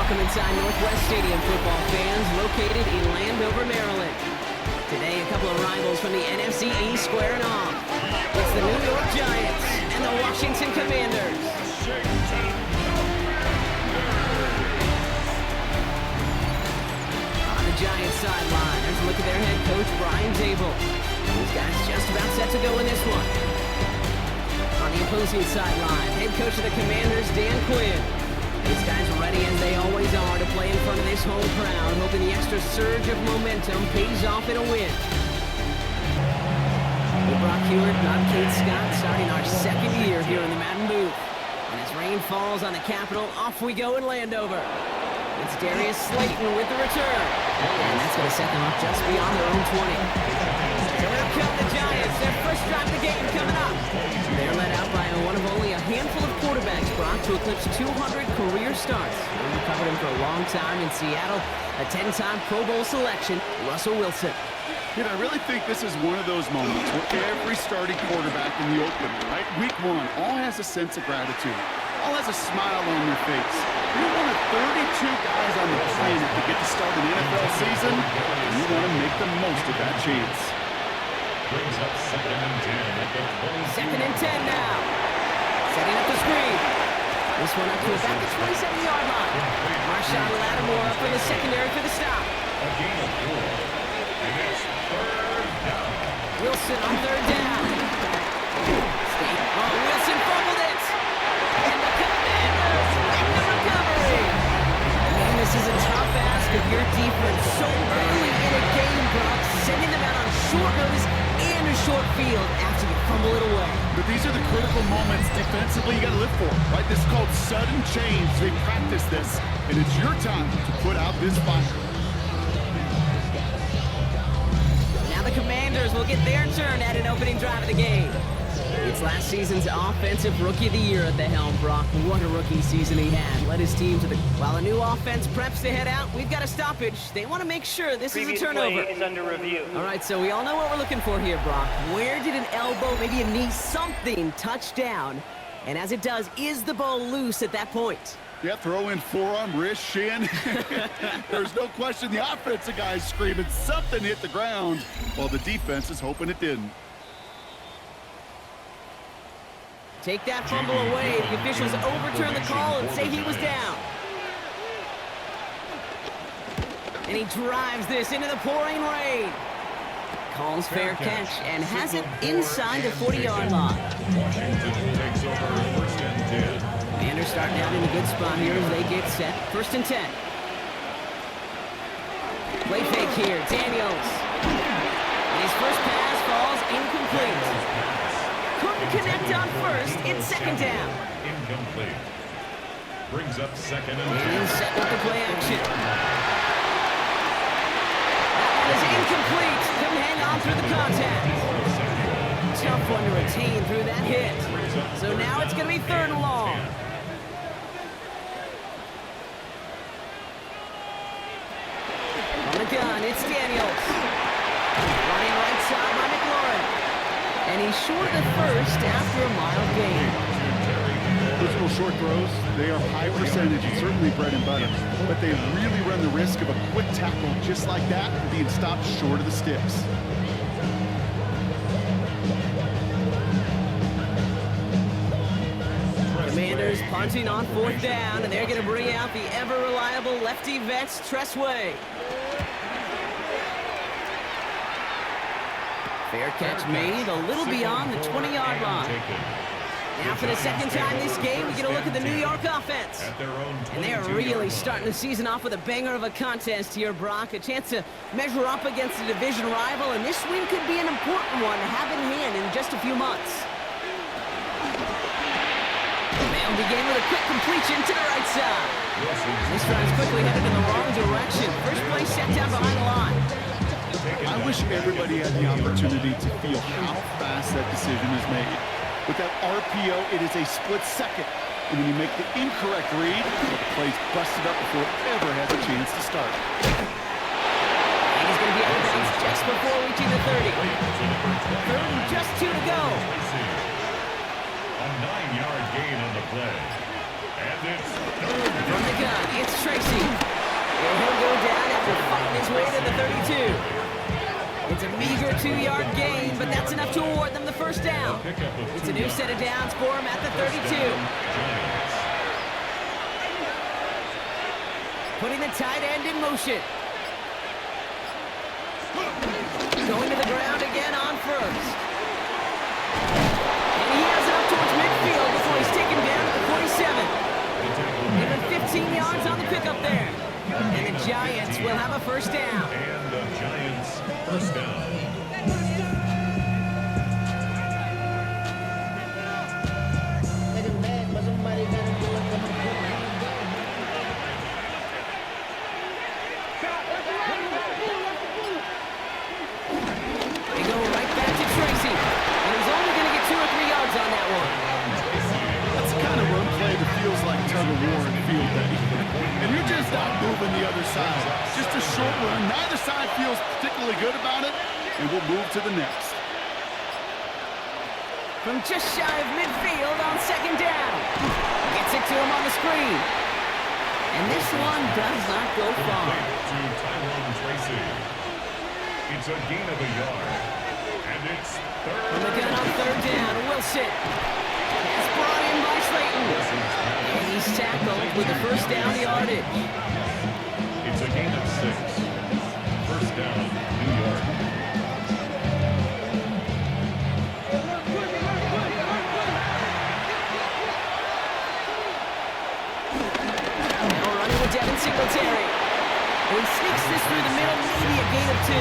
Welcome inside Northwest Stadium, football fans, located in Landover, Maryland. Today, a couple of rivals from the NFC East squaring off. It's the New York Giants and the Washington Commanders. On the Giants sideline, there's a look at their head coach, Brian Dable. These guys just about set to go in this one. On the opposing sideline, head coach of the Commanders, Dan Quinn. These guys are ready as they always are to play in front of this home crowd, hoping the extra surge of momentum pays off in a win. With Brock Heward, Bob Kate Scott starting our second year here in the Madden booth. And as rain falls on the Capitol, off we go in Landover. It's Darius Slayton with the return. And that's going to set them up just beyond their own 20. So here come the Giants, their first drive of the game coming up. They're led out by one of only a handful of quarterbacks, Brock, to eclipse 200 career starts. We covered him for a long time in Seattle, a 10-time Pro Bowl selection, Russell Wilson. I really think this is one of those moments where every starting quarterback in the opener, right? Week one, all has a sense of gratitude. All has a smile on their face. You're one of 32 guys on the planet to get to start an NFL season, and you want to make the most of that chance. Brings up 2nd and 10 at the 20. 2nd and 10 now. Setting up the screen. This one up to about the 27-yard line. Marshawn Lattimore up in the secondary for the stop. A gain of 4. And it's 3rd down. Wilson on 3rd down. Wilson fumbled it. And the Commanders make the recovery. Man, this is a tough ask of your defense so early in a game, Brock, sending them out on short notice and a short field after you fumble it away. But these are the critical moments defensively you got to live for, right? This is called sudden change. They practice this, and it's your time to put out this fire. Now the Commanders will get their turn at an opening drive of the game. It's last season's Offensive Rookie of the Year at the helm, Brock. What a rookie season he had. Led his team to the... While a new offense preps to head out, we've got a stoppage. They want to make sure this is a turnover. Play is under review. All right, so we all know what we're looking for here, Brock. Where did an elbow, maybe a knee, something touch down? And as it does, is the ball loose at that point? Yeah, throw in forearm, wrist, shin. There's no question the offensive guy's screaming something hit the ground, while the defense is hoping it didn't. Take that fumble away. The officials overturn the call and say he was down. And he drives this into the pouring rain. Calls fair catch and has it inside the 40-yard line. Washington takes over 1st and 10. Commanders starting out in a good spot here as they get set. 1st and 10. Play fake here. Daniels. And his first pass falls incomplete. Couldn't connect on first. It's 2nd down. Incomplete. Brings up 2nd and 10. And set up the play action. That one is incomplete. Couldn't hang on through the contact. Tough one to retain through that hit. So now it's going to be 3rd and long. On the gun, it's Daniels. Running right side by McLaurin. And he's short of the first after a mild gain. Those little short throws, they are high percentage and certainly bread and butter. But they really run the risk of a quick tackle just like that and being stopped short of the sticks. Commanders punting on 4th down, and they're going to bring out the ever-reliable lefty vets, Tressway. Fair catch made a little beyond the 20-yard line. Now for the second time this game, we get a look at the New York offense. And they're really starting the season off with a banger of a contest here, Brock. A chance to measure up against a division rival, and this win could be an important one to have in hand in just a few months. They'll begin with a quick completion to the right side. This drive's quickly headed in the wrong direction. First play set down behind the line. I wish everybody had the opportunity to feel how fast that decision is made. With that RPO, it is a split second. And when you make the incorrect read, the play's busted up before it ever has a chance to start. And he's going to be out of bounds just before reaching the 30. 3rd and just 2 to go. A 9-yard gain on the play. And it's 3rd From the gun, It's Tracy. And he'll go down after fighting his way to the 32. It's a meager 2-yard gain, but that's enough to award them the first down. It's a new set of downs for him at the 32. Putting the tight end in motion. Going to the ground again on first. And he has it up towards midfield before he's taken down at the 47. Given 15 yards on the pickup there. And the Giants will have a first down. And the Giants first down. They go right back to Tracy. And he's only going to get 2 or 3 yards on that one. That's the kind of run play that feels like tug of war in field day. And you're just not moving the other side. Just a short run. Neither side feels particularly good about it, and we'll move to the next. From just shy of midfield on second down. Gets it to him on the screen. And this one does not go far. To Tyrone Tracy. It's a gain of a yard. And it's third. From the gun on third down, Wilson. It's brought in by Slayton. And he's tackled with the first down yardage. It's a gain of 6. First down, New York. Now running with Devin Singletary. And he sneaks this through the middle, maybe a gain of 2.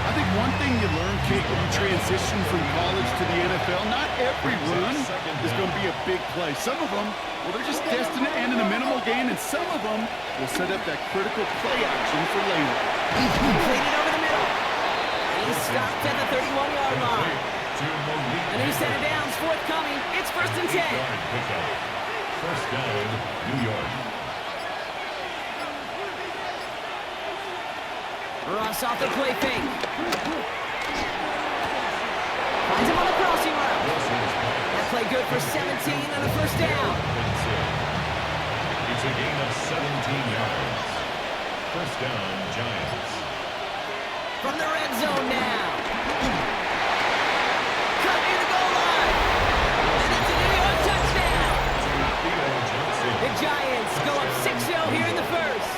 I think one thing you learn, Kate, when you transition from college to the NFL, not every run is going to be a big play. Some of them, well, they're just destined to end in a minimal gain, and some of them will set up that critical play action for later. Completed over the middle. And he's stopped at the 31-yard line. A new set of downs forthcoming. It's first and 10. First down, New York. Ross off the play fake. Finds him on the crossing route. That play good for 17 and a first down. It's a gain of 17 yards. First down, Giants. From the red zone now. Cut near the goal line. And it's a New York touchdown. The Giants go up 6-0 here in the first.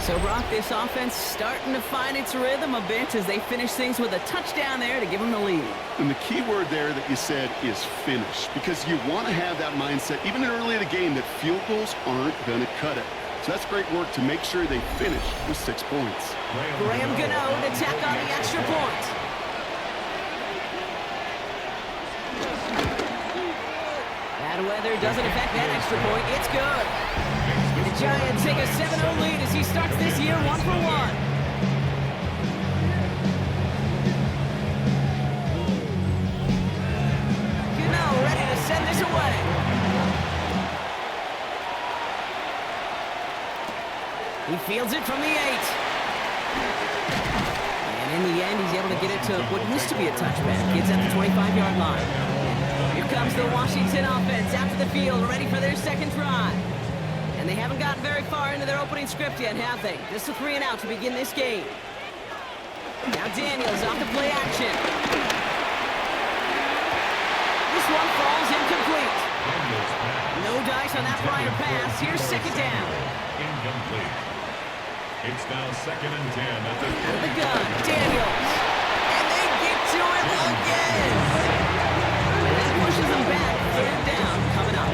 So, Brock, this offense starting to find its rhythm a bit as they finish things with a touchdown there to give them the lead. And the key word there that you said is finish, because you want to have that mindset, even early in the game, that field goals aren't going to cut it. So that's great work to make sure they finish with 6 points. Graham Gano to tack on the extra point. Bad weather doesn't affect that extra point. It's good. And the Giants take a 7-0 lead as he starts this year 1 for 1. Gano ready to send this away. He fields it from the 8. And in the end, he's able to get it to what used to be a touchback. Gets at the 25-yard line. Here comes the Washington offense after the field, ready for their second drive. And they haven't gotten very far into their opening script yet, have they? Just a 3 and out to begin this game. Now Daniels off the play action. This one falls incomplete. No dice on that prior pass. Here's second down. Incomplete. It's now second and 10 at the Out of the gun, Daniels. And they get to him again. And that pushes them back. Third down coming up.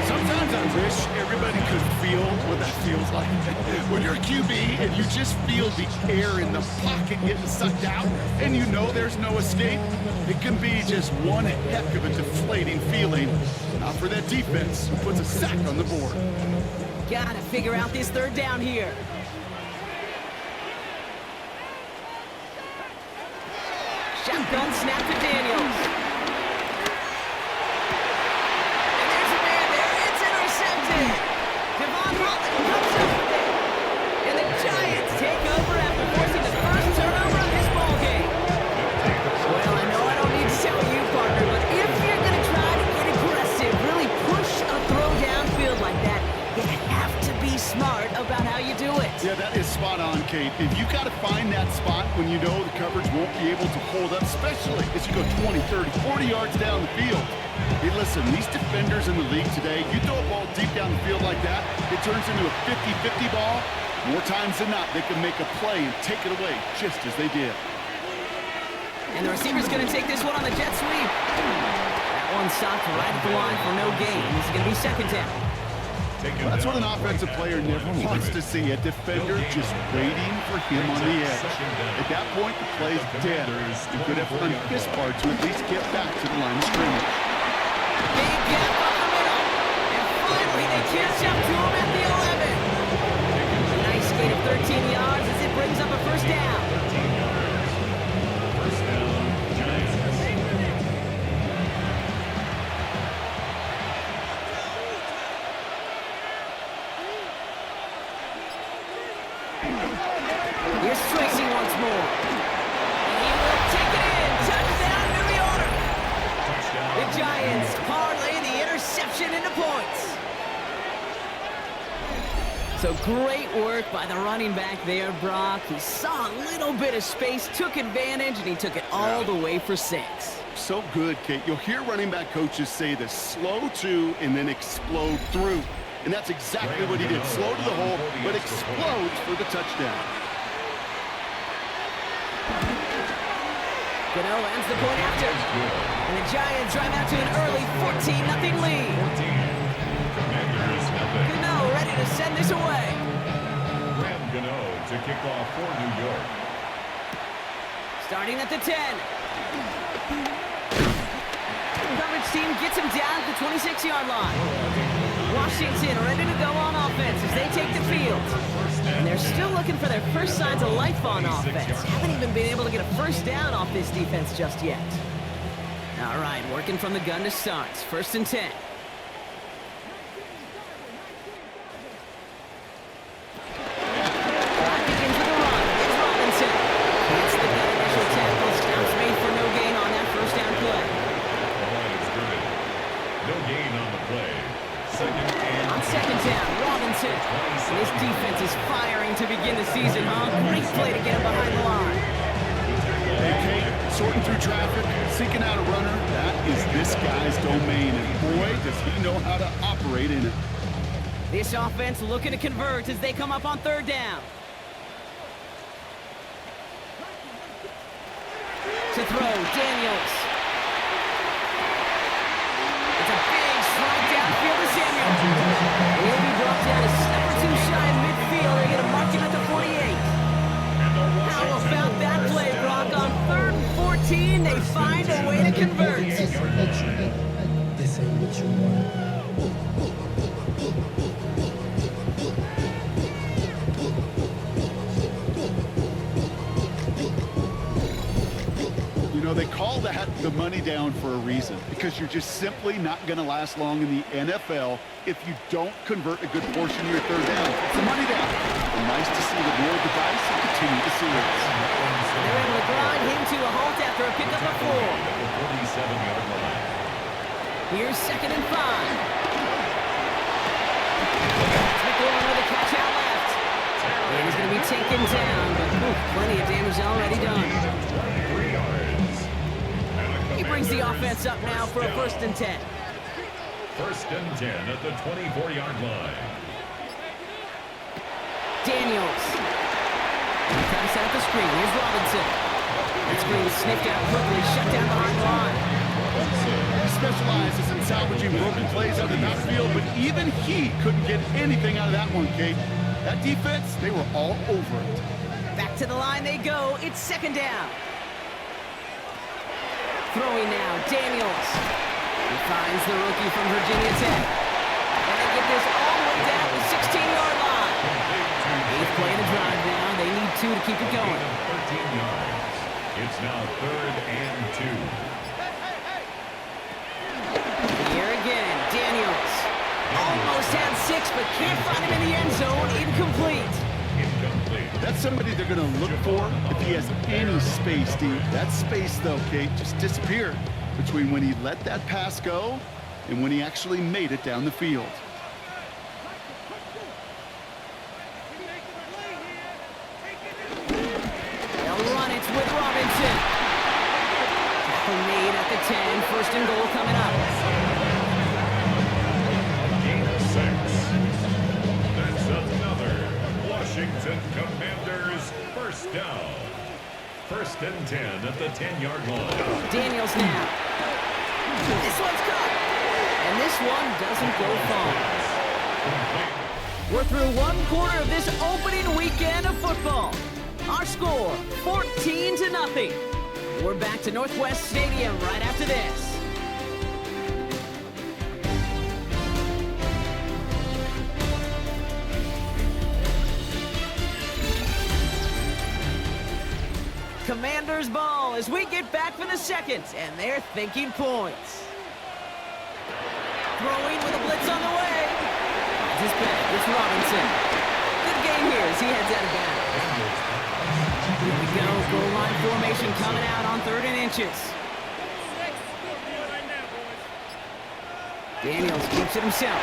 Sometimes I wish everybody could feel what that feels like. When you're a QB and you just feel the air in the pocket getting sucked out and you know there's no escape, it can be just one heck of a deflating feeling. Not for that defense who puts a sack on the board. Gotta figure out this third down here. Shotgun snap to Daniels. And there's a man there. It's intercepted. Devon Holland comes up with it. And the Giants take over after forcing the first turnover of this ballgame. Well, I know I don't need to tell you, partner, but if you're going to try to get aggressive, really push a throw Kate. If you got to find that spot when you know the coverage won't be able to hold up, especially as you go 20, 30, 40 yards down the field. Hey, listen, these defenders in the league today, you throw a ball deep down the field like that, it turns into a 50-50 ball. More times than not, they can make a play and take it away just as they did. And the receiver's going to take this one on the jet sweep. That one stopped right at the line for no gain. This is going to be second down. Well, that's what an offensive player never wants to see, a defender just waiting for him on the edge. At that point, the play's dead. A good effort on his part to at least get back to the line of scrimmage. Big gap up the middle. And finally, they catch up to him at the 11. A nice gain of 13 yards as it brings up a first down. 13 yards. First down, Giants. Here's Tracy once more. And he will take it in. Touchdown, New York. The Giants parlay the interception into points. So great work by the running back there, Brock. He saw a little bit of space, took advantage, and he took it all the way for 6. So good, Kate. You'll hear running back coaches say this, slow to and then explode through. And that's exactly what he did. Slow to the hole, but explodes for the touchdown. Gano ends the point after. And the Giants drive out to an early 14-0 lead. Gano ready to send this away. Graham Gano to kick off for New York. Starting at the 10. The coverage team gets him down at the 26-yard line. Washington ready to go on offense as they take the field. And they're still looking for their first signs of life on offense. Haven't even been able to get a first down off this defense just yet. All right, working from the gun to start. First and 10. Begins with a run. It's Robinson. Hits the gut initial tackle. Stops made for no gain on that first down play. The line is driven. No gain on the play. On second down, Robinson. This defense is firing to begin the season, huh? Great play to get him behind the line. Hey, Kate, sorting through traffic, seeking out a runner, that is this guy's domain. And boy, does he know how to operate in it. This offense looking to convert as they come up on third down. To throw, Daniels. It's a big slide downfield to Samuel. He'll be brought down a step or two shy in midfield. They're going to mark him at the 48. How about that play, Brock? On 3rd and 14, they find a way to convert. This ain't what you want. You know, they call that the money down for a reason, because you're just simply not going to last long in the NFL if you don't convert a good portion of your third down. It's the money down. And nice to see the roll of the dice and continue to see it. They're able to grind him to a halt after a pickup of 4. At the 47-yard line. Here's 2nd and 5. That's McLaurin with a catch out left. And he's going to be taken down, but plenty of damage already done. 23 yards. He brings the offense up now for a 1st and 10. 1st and 10 at the 24-yard line. Daniels. He comes out the screen. Here's Robinson. That screen was sniffed out quickly, shut down behind the line. He specializes in salvaging broken plays out of the backfield, but even he couldn't get anything out of that one, Kate. That defense, they were all over it. Back to the line they go. It's 2nd down. Throwing now, Daniels. He finds the rookie from Virginia Tech. And they get this all the way down to the 16-yard line. 8th play of the drive now. They need 2 to keep it going. 13 yards. It's now 3rd and 2. Here again, Daniels. Almost had 6, but can't find him in the end zone. Incomplete. Incomplete. That's somebody they're going to look for if he has any space, Steve. That space, though, Kate, just disappeared between when he let that pass go and when he actually made it down the field. first and goal coming up. Gain of 6. That's another Washington Commanders first down. First and 10 at the 10-yard line. Daniels now. This one's caught. And this one doesn't go far. We're through one quarter of this opening weekend of football. Our score, 14-0. We're back to Northwest Stadium right after this. Commanders ball as we get back for the second, and they're thinking points. Throwing with a blitz on the way. Finds his back. It's Robinson. Good game here as he heads out of bounds. Here we go. Goal line formation coming out on 3rd and inches. Daniels keeps it himself.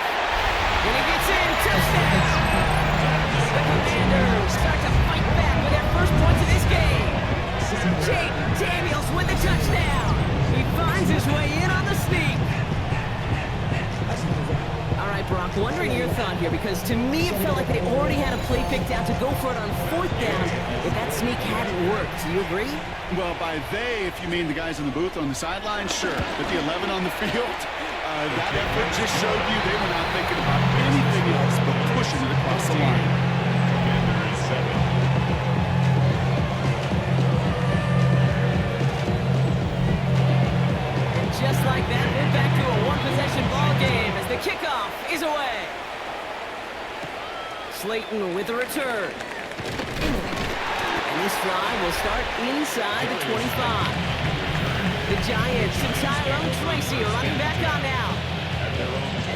When he gets in, touchdown! The Commanders start to fight back with their first points of this game. Jaden Daniels with the touchdown. He finds his way in on the sneak. All right, Brock, wondering your thought here, because to me it felt like they already had a play picked out to go for it on 4th down if that sneak hadn't worked. Do you agree? Well, by they, if you mean the guys in the booth on the sideline, sure. But the 11 on the field, that effort just showed you they were not thinking about anything else but pushing it across the line. Commanders 7. Just like that, we're back to a one-possession ball game as the kickoff is away. Slayton with the return. And this drive will start inside the 25. The Giants and Tyrone Tracy are running back on now.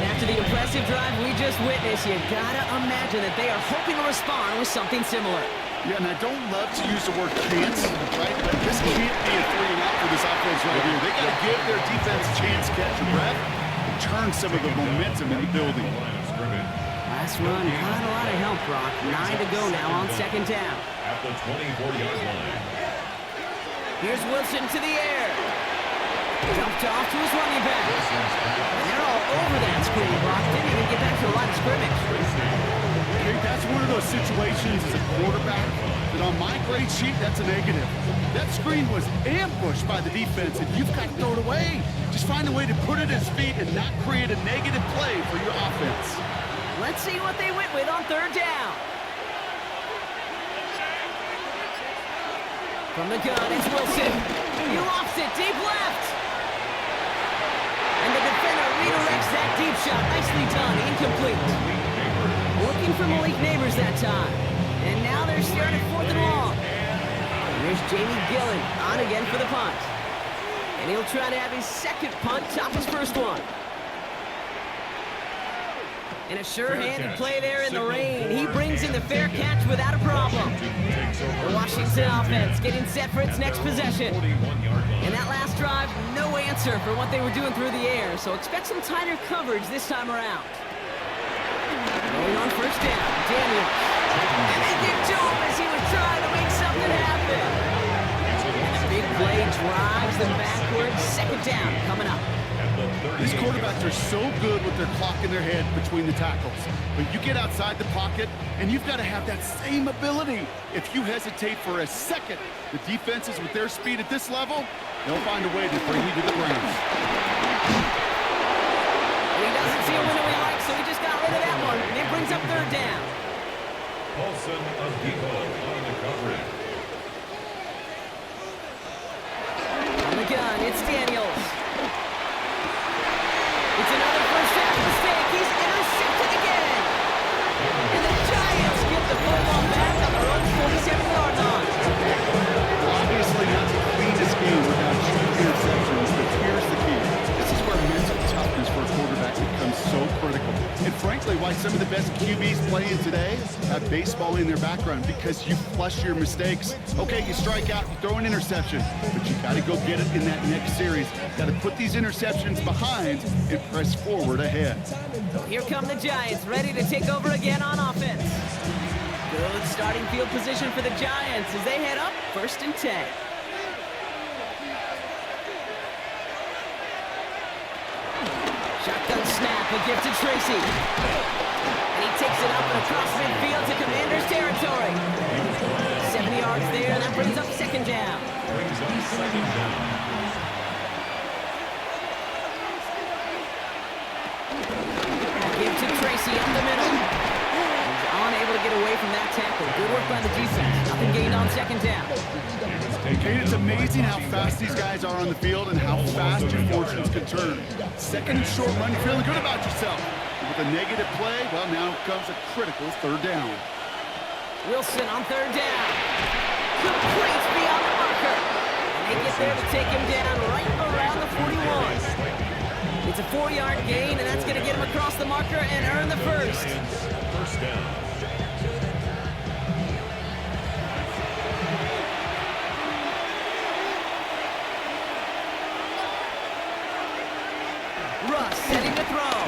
And after the impressive drive we just witnessed, you gotta imagine that they are hoping to respond with something similar. Yeah, and I don't love to use the word chance, right? But this can't be a 3-and-out for this offense right here. They got to give their defense a chance to catch a breath and turn some of the momentum in the building. Last run got a lot of help, Brock. 9 to go now on 2nd down. At the 24-yard line. Here's Wilson to the air. Dumped off to his running back. And they're all over that screen, Brock. Didn't even get back to the line of scrimmage. That's one of those situations as a quarterback that on my grade sheet, that's a negative. That screen was ambushed by the defense, and you've got to throw it away. Just find a way to put it at his feet and not create a negative play for your offense. Let's see what they went with on 3rd down. From the gun, it's Wilson. He lofts it deep left. And the defender redirects that deep shot. Nicely done, incomplete. Looking for Malik Neighbors that time. And now they're staring at 4th and long. And there's Jamie Gillen on again for the punt. And he'll try to have his 2nd punt top his 1st one. And a sure-handed play there in the rain. He brings in the fair catch without a problem. The Washington offense getting set for its next possession. And that last drive, no answer for what they were doing through the air. So expect some tighter coverage this time around. Going on 1st down, Daniels. And they give to him as he was trying to make something happen. And the big play drives them backwards. 2nd down coming up. These quarterbacks are so good with their clock in their head between the tackles. But you get outside the pocket, and you've got to have that same ability. If you hesitate for a second, the defenses with their speed at this level, they'll find a way to bring you to the ground. He doesn't see a window he likes, so he just got rid of that one. And it brings up 3rd down. Paulson of Depot on the coverage. On the gun, it's Daniels. It's another 1st down mistake. He's intercepted again. And the Giants get the football back on their own 47-yard line. Obviously not the cleanest game without 2 interceptions, but here's the key. This is where mental toughness for a quarterback becomes so critical. And frankly, why some of the best QBs playing today have baseball in their background, because you flush your mistakes. Okay, you strike out, you throw an interception, but you got to go get it in that next series. Got to put these interceptions behind and press forward ahead. Here come the Giants, ready to take over again on offense. Good starting field position for the Giants as they head up 1st and 10. The gift to Tracy. And he takes it up and across midfield to Commander's territory. 70 yards there, and that brings up second down. Brings up second down. Give to Tracy up the middle. He's unable to get away from that tackle. Good work by the defense. Nothing gained on second down. Kate, it's amazing how fast these guys are on the field and how fast your fortunes can turn. Second and short run, you're feeling good about yourself. With a negative play, well, now comes a critical third down. Wilson on third down. Complete beyond the marker. And they get there to take him down right around the 41. It's a 4-yard gain, and that's going to get him across the marker and earn the first. First down. Russ setting to throw.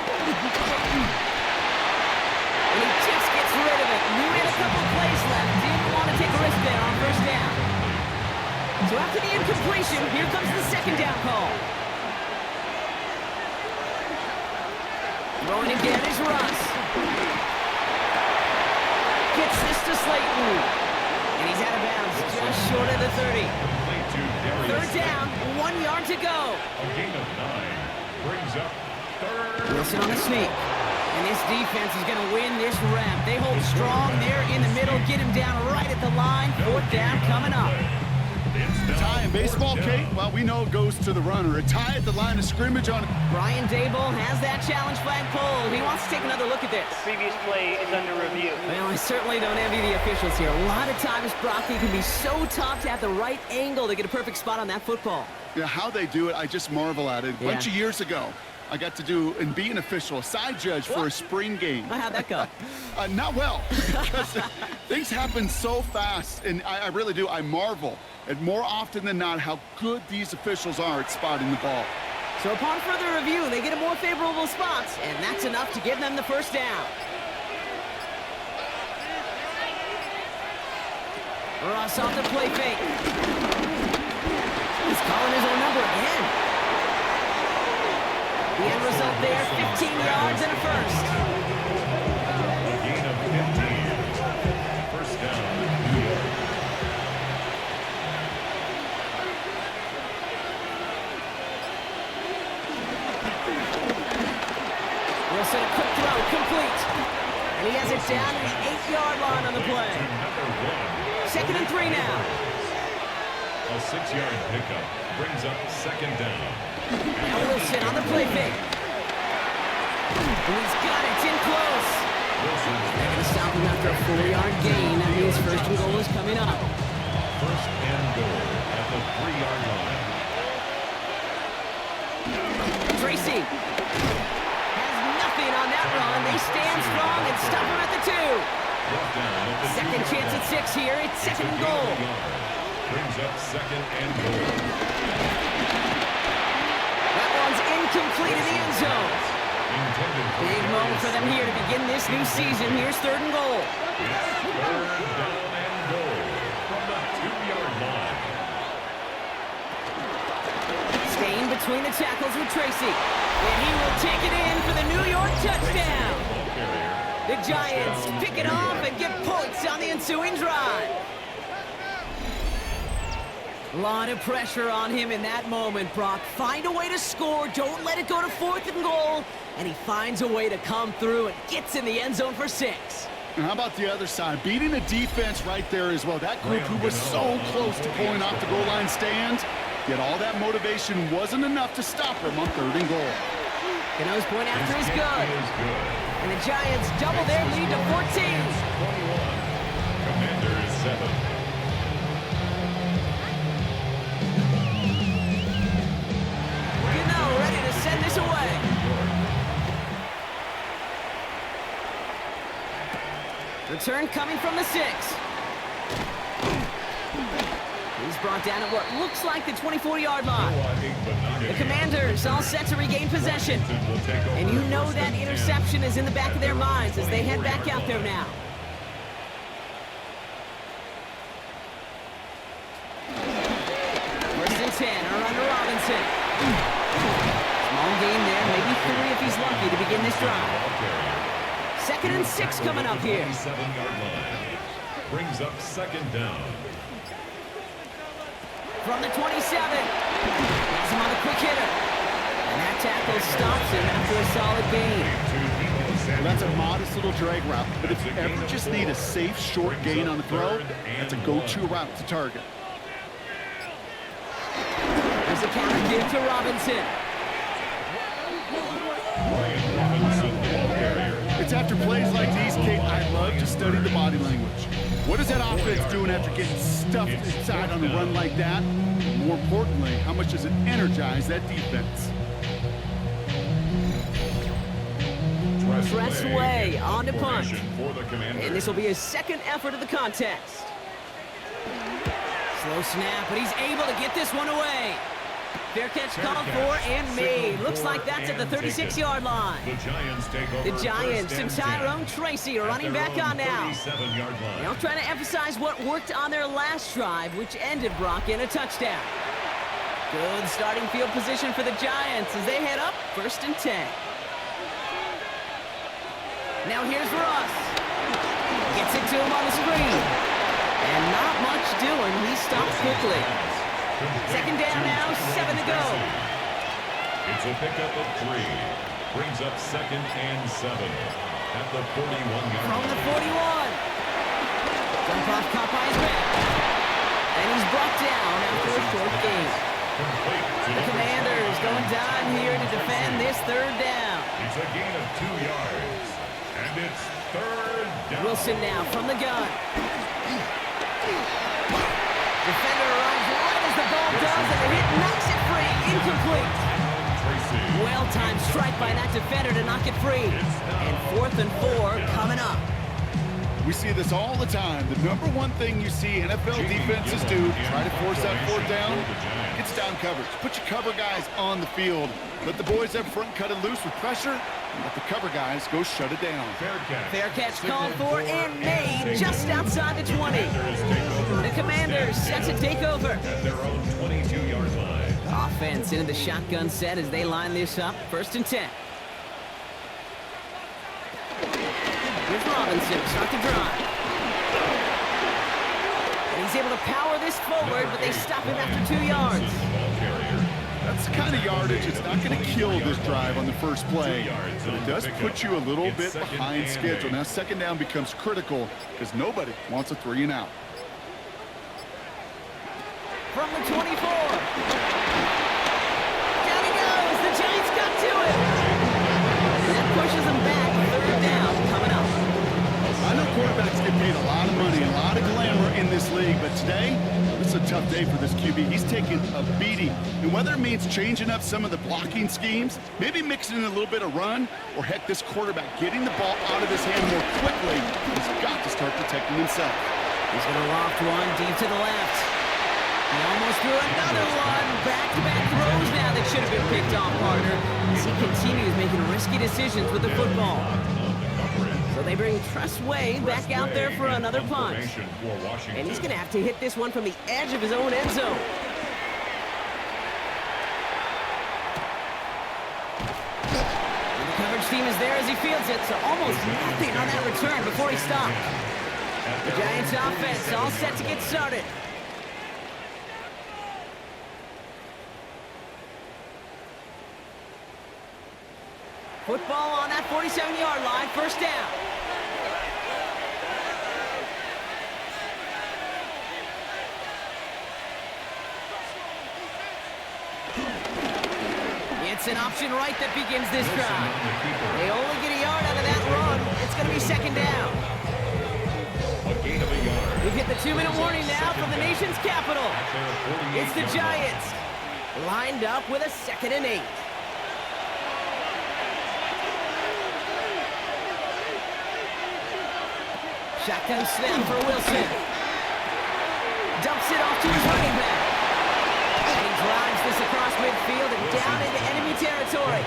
And he just gets rid of it. Knew he had a couple plays left. Didn't want to take a risk there on first down. So after the incompletion, here comes the second down call. Throwing again is Russ. Gets this to Slayton. And he's out of bounds, just short of the 30. Third down, 1 yard to go. A gain of 9. Brings up third. Wilson on the sneak. And this defense is going to win this rep. They hold strong there in the middle, get him down right at the line. Fourth down coming up. A tie in baseball, Kate, well, we know it goes to the runner. A tie at the line of scrimmage on... Brian Dable has that challenge flag pulled. He wants to take another look at this. Previous play is under review. Well, I certainly don't envy the officials here. A lot of times, Brocky can be so tough to have the right angle to get a perfect spot on that football. Yeah, how they do it, I just marvel at it. A bunch of years ago, I got to do and be an official, a side judge for a spring game. How'd that go? Not well, because things happen so fast, and I really do. I marvel at more often than not how good these officials are at spotting the ball. So upon further review, they get a more favorable spot, and that's enough to give them the first down. Ross off the play fake. He's calling his own number again. The end result there, 15 yards and a first. A gain of 15. First down, New York. Wilson, a quick throw, complete. And he has it down to the 8-yard line on the play. Second and 3 now. A 6-yard pickup brings up second down. Now Wilson on the play fake. And he's got it, it's in close. They're going to stop him after a 4-yard gain. That means first and goal is coming up. First and goal at the 3-yard line. Tracy has nothing on that run. They stand strong and stop him at the 2. Second chance at 6 here. It's second and goal. Brings up second and goal. That one's incomplete in the end zone. Big moment for them here to begin this new season. Here's third and goal. It's third down and goal from the 2-yard line. Staying between the tackles with Tracy. And he will take it in for the New York touchdown. The Giants pick it off and get points on the ensuing drive. A lot of pressure on him in that moment, Brock. Find a way to score. Don't let it go to fourth and goal. And he finds a way to come through and gets in the end zone for 6. And how about the other side? Beating the defense right there as well. That group who was so close to pulling off the goal line stand, yet all that motivation wasn't enough to stop him on third and goal. Cano's point after is good. And the Giants double their lead to 14. 21. Commanders 7. Ready to send this away. Return coming from the 6. He's brought down at what looks like the 24-yard line. The Commanders all set to regain possession. And you know that interception is in the back of their minds as they head back out there now. First and 10 are under Robinson. Small gain there, maybe 3 if he's lucky to begin this this drive. Second and 6 coming up here. 27-yard line. Brings up second down. From the 27. Has him on a quick hitter. And that tackle stops him after a solid gain. That's a modest little drag route, but if you ever just need a safe, short gain on the throw, that's a go-to route to target. There's a counter give to Robinson. It's after plays like these, Kate, I love to study the body language. What is that offense doing after getting stuffed inside on a run like that? More importantly, how much does it energize that defense? Press away, on to punt. And this will be his second effort of the contest. Slow snap, but he's able to get this one away. Fair catch called for and made. Looks like that's at the 36-yard line. The Giants and Tyrone Tracy are running back on now. They'll try to emphasize what worked on their last drive, which ended Brock in a touchdown. Good starting field position for the Giants as they head up 1st and 10. Now here's Russ. Gets it to him on the screen. And not much doing. He stops quickly. Second down now, 7 to go. It's a pickup of 3. Brings up second and 7 at the 41-yard line. From the 41. Jump off caught by his back. And he's brought down after a short gain. The Commanders going down here to defend this 3rd down. It's a gain of 2 yards. And it's 3rd down. Wilson now from the gun. Defender arrives right as the ball does, and the hit knocks it free. Incomplete. Well-timed strike by that defender to knock it free. And 4th and 4 coming up. We see this all the time. The number one thing you see NFL defenses do, try to force that 4th down, it's down coverage. Put your cover guys on the field. Let the boys up front cut it loose with pressure, and let the cover guys go shut it down. Fair catch called for and made just outside the 20. The Commanders set to take over. At their own 22-yard line. Offense into the shotgun set as they line this up. 1st and 10. Here's Robinson to start the drive. And he's able to power this forward, but they stop him after 2 yards. That's the kind of yardage it's not going to kill this drive on the first play, but it does put you a little bit behind schedule. Now, 2nd down becomes critical because nobody wants a 3 and out. From the 24. Down he goes. The Giants got to it. That pushes them back. 3rd down coming up. I know quarterbacks get paid a lot of money, a lot of glamour in this league, but today, this is a tough day for this QB. He's taking a beating. And whether it means changing up some of the blocking schemes, maybe mixing in a little bit of run, or heck, this quarterback getting the ball out of his hand more quickly, he's got to start protecting himself. He's going to loft one deep to the left. He almost threw another one. Back-to-back throws now that should have been picked off, partner, as he continues making risky decisions with the football. So they bring Tressway back out there for another punt. And he's going to have to hit this one from the edge of his own end zone. And the coverage team is there as he fields it, so almost nothing on that return before he stopped. The Giants offense all set to get started. Football on that 47-yard line, 1st down. It's an option right that begins this drive. They only get a yard out of that run. It's going to be 2nd down. We've hit the 2-minute warning now from the nation's capital. It's the Giants, lined up with a 2nd and 8. Shotgun snap for Wilson. Dumps it off to his running back. And he drives this across midfield and down into enemy territory.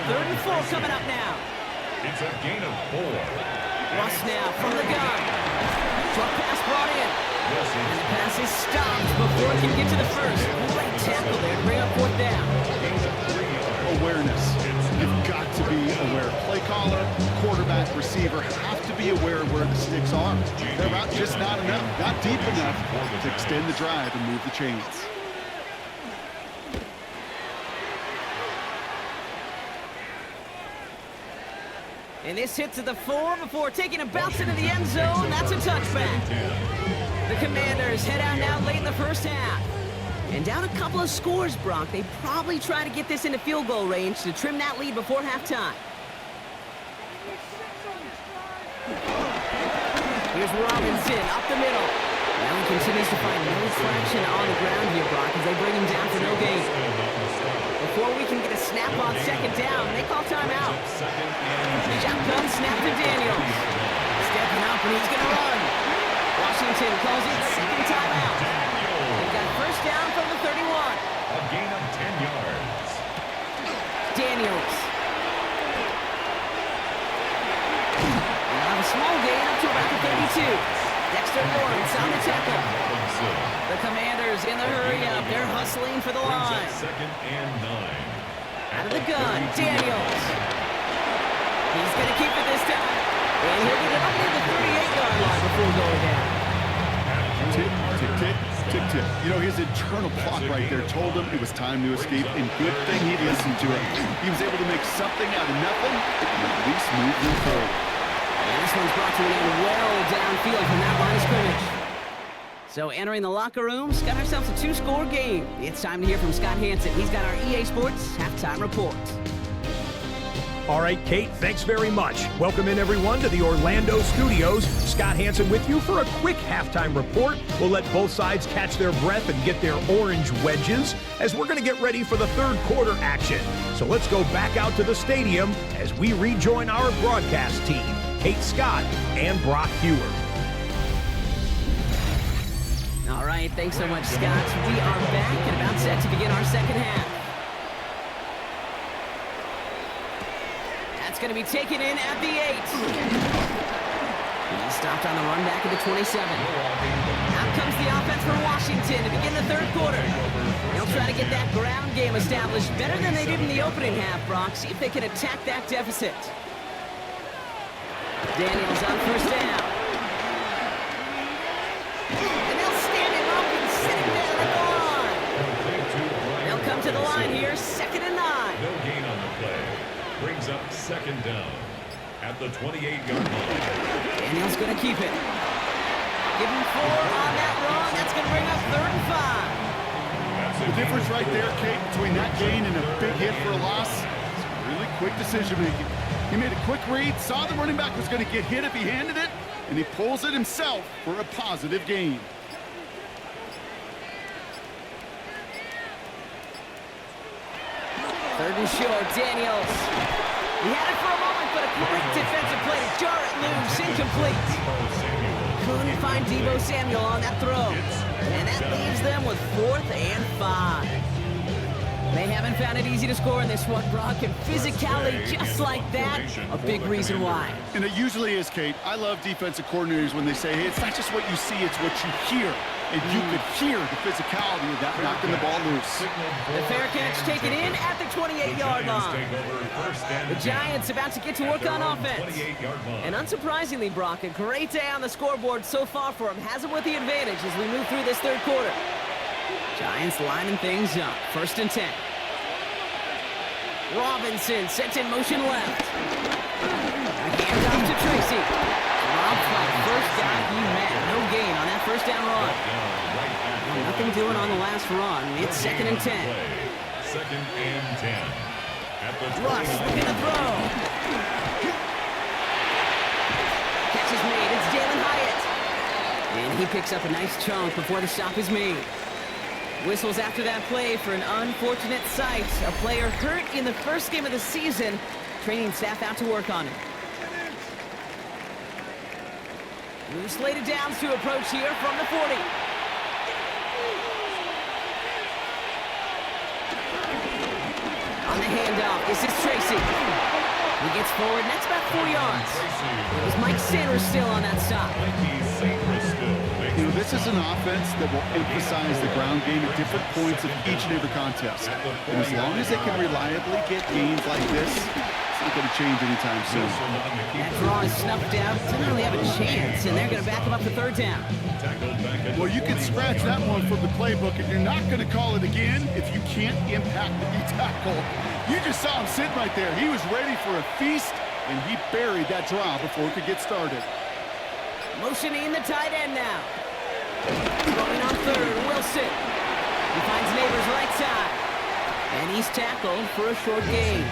3rd and 4 coming up now. It's a gain of 4. Russ now from the gun. Drop pass brought in. And the pass is stopped before it can get to the first. Great tackle there to bring up 4th down. Awareness. You've got to be aware follower, quarterback, receiver have to be aware of where the sticks are. They're about just not enough, not deep enough to extend the drive and move the chains. And this hit to the 4 before taking a bounce into the end zone. That's a touchback. The Commanders head out now late in the first half. And down a couple of scores, Brock. They probably try to get this into field goal range to trim that lead before halftime. Here's Robinson up the middle. Now he continues to find no traction on the ground here, Brock, as they bring him down for no gain. Before we can get a snap on second down, they call timeout. Shotgun snap to Daniels. Stepping up, and he's going to run. Washington calls it second timeout. They've got first down from the 31. A gain of 10 yards. Daniels. And on a small gain up to about the 32. Dexter Lawrence on the tackle. The Commanders in the hurry-up. They're hustling for the line. Second and 9. Out of the gun, Daniels. He's going to keep it this time. And he'll get it up near the 38-yard line before going down. Tick, tick, tick, tick, tick. You know, his internal clock right there told him it was time to escape, and good thing he listened to it. He was able to make something out of nothing, and at least move them forward. And this one's brought to an end well downfield from that line of scrimmage. So entering the locker rooms, got ourselves a two-score game. It's time to hear from Scott Hansen. He's got our EA Sports halftime report. All right, Kate, thanks very much. Welcome in, everyone, to the Orlando studios. Scott Hansen with you for a quick halftime report. We'll let both sides catch their breath and get their orange wedges as we're going to get ready for the third quarter action. So let's go back out to the stadium as we rejoin our broadcast team, Kate Scott and Brock Hewer. All right, thanks so much, Scott. We are back and about set to begin our second half. That's going to be taken in at the 8. He stopped on the run back at the 27. Out comes the offense for Washington to begin the third quarter. They'll try to get that ground game established better than they did in the opening half, Brock. See if they can attack that deficit. Daniels on first down. And they'll stand him up and sit him down at the line. They'll come to the line here, second and 9. No gain on the play. Brings up second down at the 28-yard line. Daniels going to keep it. Give him 4 on that run. That's going to bring up third and 5. The difference right there, Kate, between that gain and a big hit for a loss is really quick decision-making. He made a quick read, saw the running back was going to get hit if he handed it, and he pulls it himself for a positive gain. Third and short, Daniels. He had it for a moment, but a great defensive play to jar it loose, incomplete. Couldn't find Deebo Samuel on that throw. And that leaves them with 4th and 5. They haven't found it easy to score in this one, Brock, and physicality just like that, a big reason why. And it usually is, Kate. I love defensive coordinators when they say, hey, it's not just what you see, it's what you hear. And you could hear the physicality of that knocking the ball loose. The fair catch taken in at the 28-yard line. The Giants about to get to work on offense. And unsurprisingly, Brock, a great day on the scoreboard so far for him. Has him with the advantage as we move through this third quarter. Giants lining things up. First and 10. Robinson sets in motion left. A handoff to Tracy. Dropped by the first guy he met. No gain on that first down run. Well, nothing doing on the last run. It's second and 10. Second and 10. At the Russ looking to throw. Catch is made. It's Jalen Hyatt. And he picks up a nice chunk before the stop is made. Whistles after that play for an unfortunate sight. A player hurt in the first game of the season. Training staff out to work on it. New slated downs to approach here from the 40. On the handoff, this is Tracy. He gets forward, and that's about 4 yards. It was Mike Sanders still on that stop. You know, this is an offense that will emphasize the ground game at different points of each and every contest. And as long as they can reliably get gains like this, it's not going to change anytime soon. That draw is snuffed out. Didn't really have a chance, and they're going to back him up to third down. Well, you can scratch that one from the playbook, and you're not going to call it again if you can't impact the D-tackle. You just saw him sit right there. He was ready for a feast, and he buried that draw before it could get started. Motioning the tight end now. Throwing on third, Wilson. He finds Neighbors right side. And he's tackled for a short gain.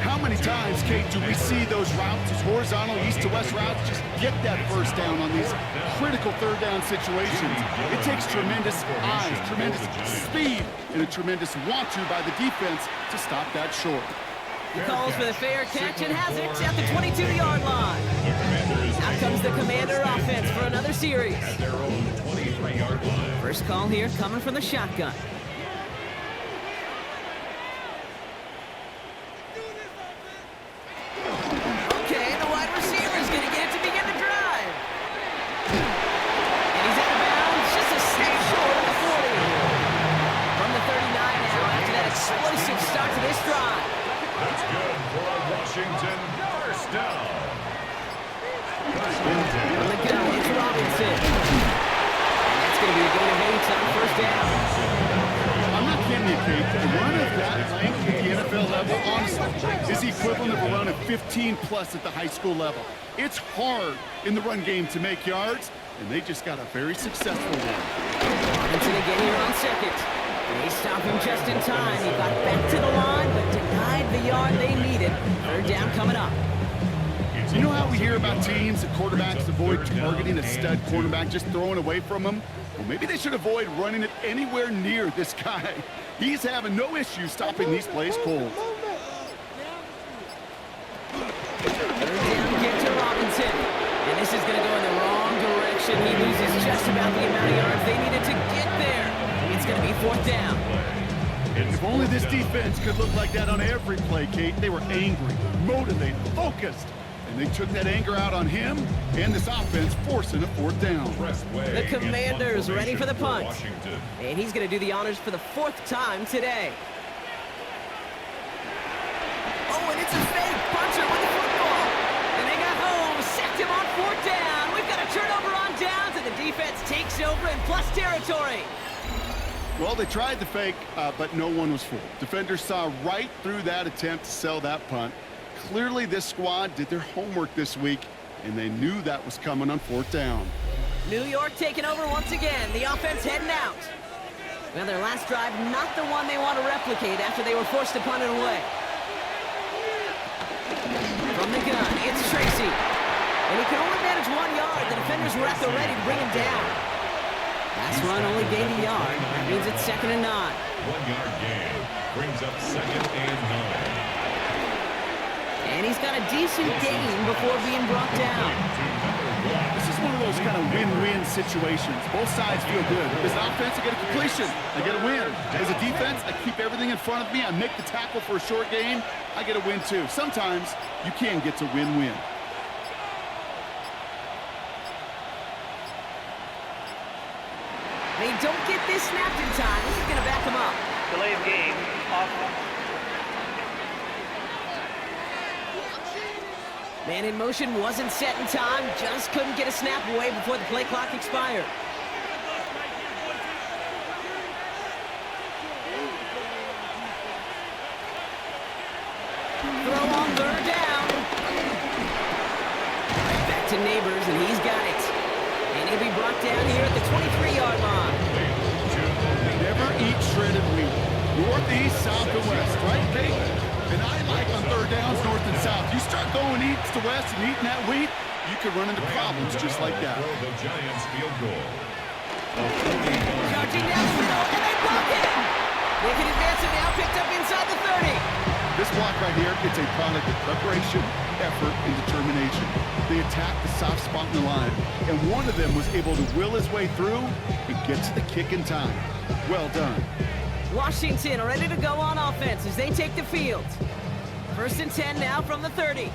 How many times, Kate, do we see those routes, these horizontal east-to-west routes, just get that first down on these critical third down situations? It takes tremendous eyes, tremendous speed, and a tremendous want-to by the defense to stop that short. He calls for the fair catch and has it at the 22-yard line. Out comes the Commander offense for another series. At their own 23-yard line. First call here coming from the shotgun. Okay, the wide receiver is going to get it to begin the drive. And he's out of bounds, just a step short of the 40. From the 39 now after that explosive start to this drive. That's good for a Washington first down. From the gun, it's Robinson. And that's going to be a gain of 8 on first down. I'm not kidding you, Kate. The run of that length at the NFL level, honestly, is the equivalent of a run of 15-plus at the high school level. It's hard in the run game to make yards, and they just got a very successful one. Robinson again here on second. They stop him just in time. He got back to the line, but denied the yard they needed. Third down coming up. You know how we hear about teams that quarterbacks avoid targeting a stud quarterback, just throwing away from him? Well, maybe they should avoid running it anywhere near this guy. He's having no issue stopping these plays cold. Third down get to Robinson. And this is going to go in the wrong direction. He loses just about the amount of yards they needed to get there. It's going to be fourth down. If only this defense could look like that on every play, Kate. They were angry, motivated, focused. And they took that anger out on him and this offense, forcing a fourth down. The Commanders ready for the punt. And he's going to do the honors for the fourth time today. Oh, and it's a fake puncher with the football. And they got home, sacked him on fourth down. We've got a turnover on downs, and the defense takes over in plus territory. Well, they tried the fake, but no one was fooled. Defenders saw right through that attempt to sell that punt. Clearly, this squad did their homework this week, and they knew that was coming on fourth down. New York taking over once again. The offense heading out. Well, their last drive, not the one they want to replicate after they were forced to punt it away. From the gun, it's Tracy. And he can only manage 1 yard. The defenders were at the ready to bring him down. Last run only gained a yard. That means it's 2nd and 9. 1 yard gain brings up 2nd and 9. And he's got a decent gain before being brought down. This is one of those kind of win-win situations. Both sides feel good. As an offense, I get a completion. I get a win. As a defense, I keep everything in front of me. I make the tackle for a short gain. I get a win, too. Sometimes you can get to win-win. They don't get this snapped in time. This is going to back them up. Delay of game. Off. Man in motion wasn't set in time. Just couldn't get a snap away before the play clock expired. Throw on third down. Back to Neighbors, and he's got it. And he'll be brought down here at the 23-yard line. Never eat shredded wheat. North, east, south, and west, right, Kate? And I like on third downs, north and south. You start going east to west and eating that wheat, you could run into problems just like that. The Giants field goal. Charging down the middle, and they block it! They can advance it now, picked up inside the 30. This block right here, it's a product of preparation, effort, and determination. They attacked the soft spot in the line, and one of them was able to will his way through and get to the kick in time. Well done. Washington are ready to go on offense as they take the field. 1st and 10 now from the 30.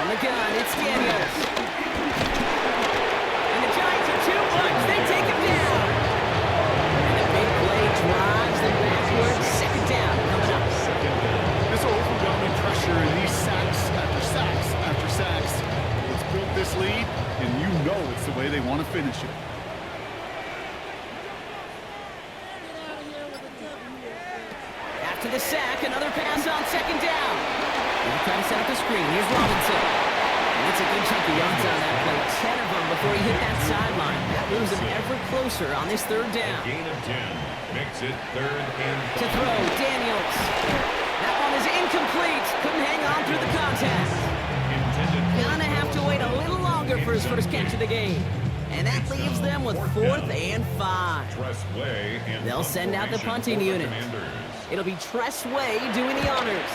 On the gun, it's Daniels. And the Giants are 2 points. They take him down. And the big play drives them back finish it. After the sack, another pass on second down. They'll try to set up the screen. Here's Robinson. And it's a good chunk of yards on that play. 10 of them before he hit that sideline. That moves him ever closer on this third down. Gain of 10 makes it 3rd and 5. To throw, Daniels. That one is incomplete. Couldn't hang on through the contact. Gonna have to wait a little longer for his first catch of the game. And that leaves them with 4th and 5. They'll send out the punting unit. It'll be Tress Way doing the honors.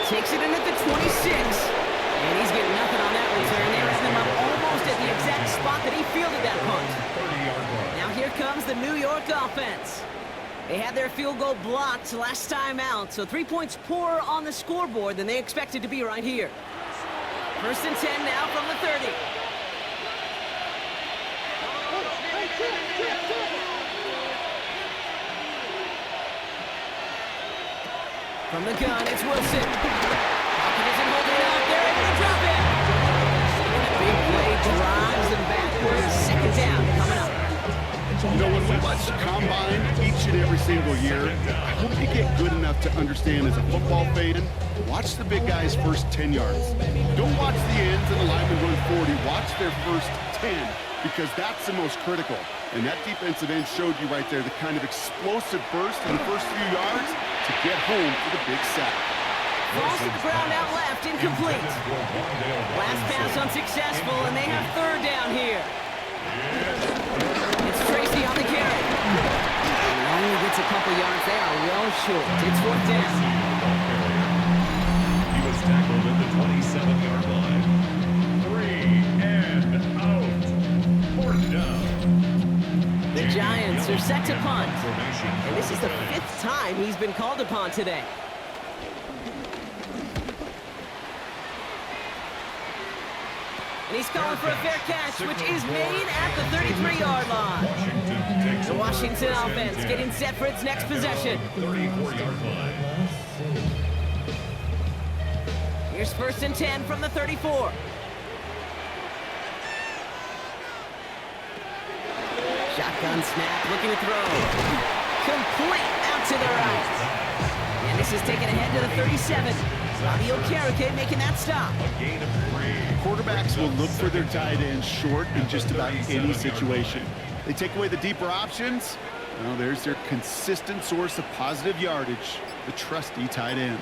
Takes it in at the 26. And he's getting nothing on that return. They wrap him up almost at the exact spot that he fielded that punt. Now here comes the New York offense. They had their field goal blocked last time out, so 3 points poorer on the scoreboard than they expected to be right here. 1st and 10 now from the 30. From the gun, it's Wilson. Hopkins isn't holding out. They're able to drop it. Big play drives them backwards. 2nd down coming up. You know, when we watch the Combine each and every single year, I hope you get good enough to understand as a football fan, watch the big guys' first 10 yards. Don't watch the ends and the linemen run 40. Watch their first 10, because that's the most critical. And that defensive end showed you right there the kind of explosive burst in the first few yards to get home for the big sack. Falls to the ground out left, incomplete. Last pass unsuccessful, and they have 3rd down here. It's Tracy on the carry. He only gets a couple yards. They are well short. It's 4th down. He was tackled at the 27-yard line. 3 and out. 4th down. The Giants are set to punt. And this is the 5th time he's been called upon today. And he's calling for a fair catch, which is made at the 33-yard line. The Washington offense getting set for its next possession. 34-yard line. Here's 1st and 10 from the 34. Shotgun snap, looking to throw. Complete out to the right. And this is taken ahead to the 37. Bobby Okereke making that stop. A gain of 3. Quarterbacks will look for their tight ends short in just about any situation. They take away the deeper options. Well, there's their consistent source of positive yardage, the trusty tight end.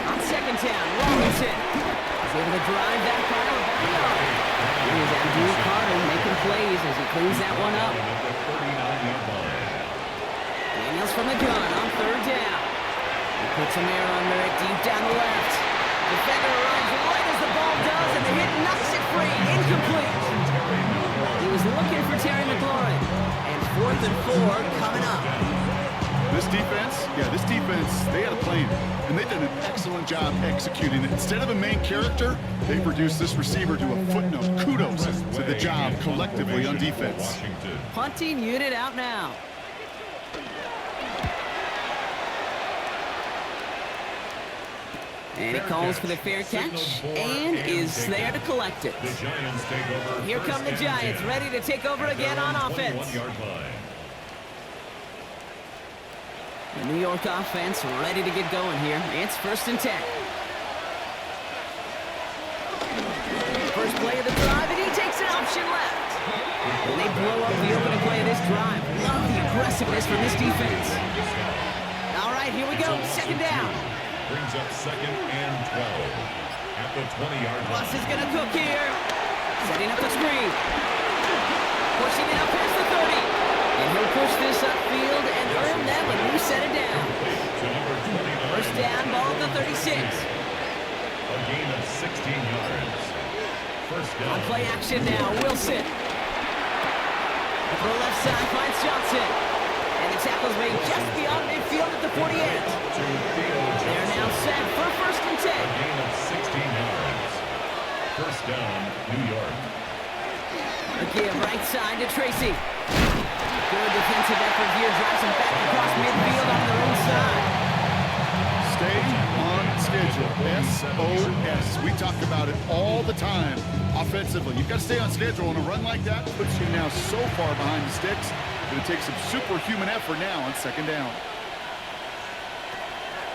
On 2nd down, Robinson is able to drive that pile back up. Here's Andrew Carter making plays as he cleans that one up. Daniels from the gun on 3rd down. He puts some air under it deep down the left. Defender runs right as the ball does, and the hit knocks it free. Incomplete. He was looking for Terry McLaurin. And 4th and 4 coming up. This defense, they had a plan, and they've done an excellent job executing it. Instead of a main character, they produced this receiver to a footnote. Kudos to the job collectively on defense. Punting unit out now. And he calls for the fair catch and is there to collect it. Here come the Giants, ready to take over again on offense. The New York offense ready to get going here. It's 1st and 10. First play of the drive, and he takes an option left. And they blow up the opening play of this drive. Love the aggressiveness from this defense. All right, here we go. 2nd down. Brings up 2nd and 12 at the 20-yard line. Bus is going to cook here. Setting up the screen. Pushing it up past the 30. And he'll push this upfield and earn them a new set of downs. 1st down, ball at the 36. A gain of 16 yards. 1st down. On play action now, Wilson. The throw left side finds Johnson. And the tackle's made just beyond midfield at the 48. They're now set for 1st and 10. A gain of 16 yards. 1st down, New York. Again, right side to Tracy. Good defensive effort here, drives him back across midfield on their own side. Stay on schedule. SOS. We talk about it all the time offensively. You've got to stay on schedule, and a run like that puts you now so far behind the sticks that it takes some superhuman effort now on second down.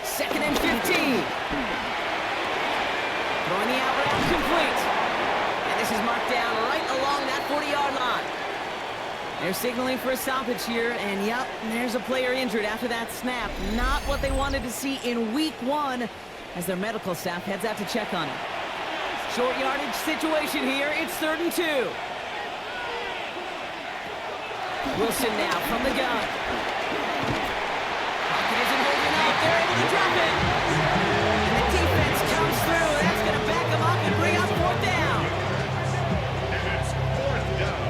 2nd and 15. Throwing the out route complete. And this is marked down right along that 40-yard line. They're signaling for a stoppage here, and yep, there's a player injured after that snap. Not what they wanted to see in week 1 as their medical staff heads out to check on him. Short yardage situation here. It's 3rd and 2. Wilson now from the gun. Pocket isn't holding up. They're able to drop it. And the defense comes through. That's going to back them up and bring up 4th down. And it's 4th down.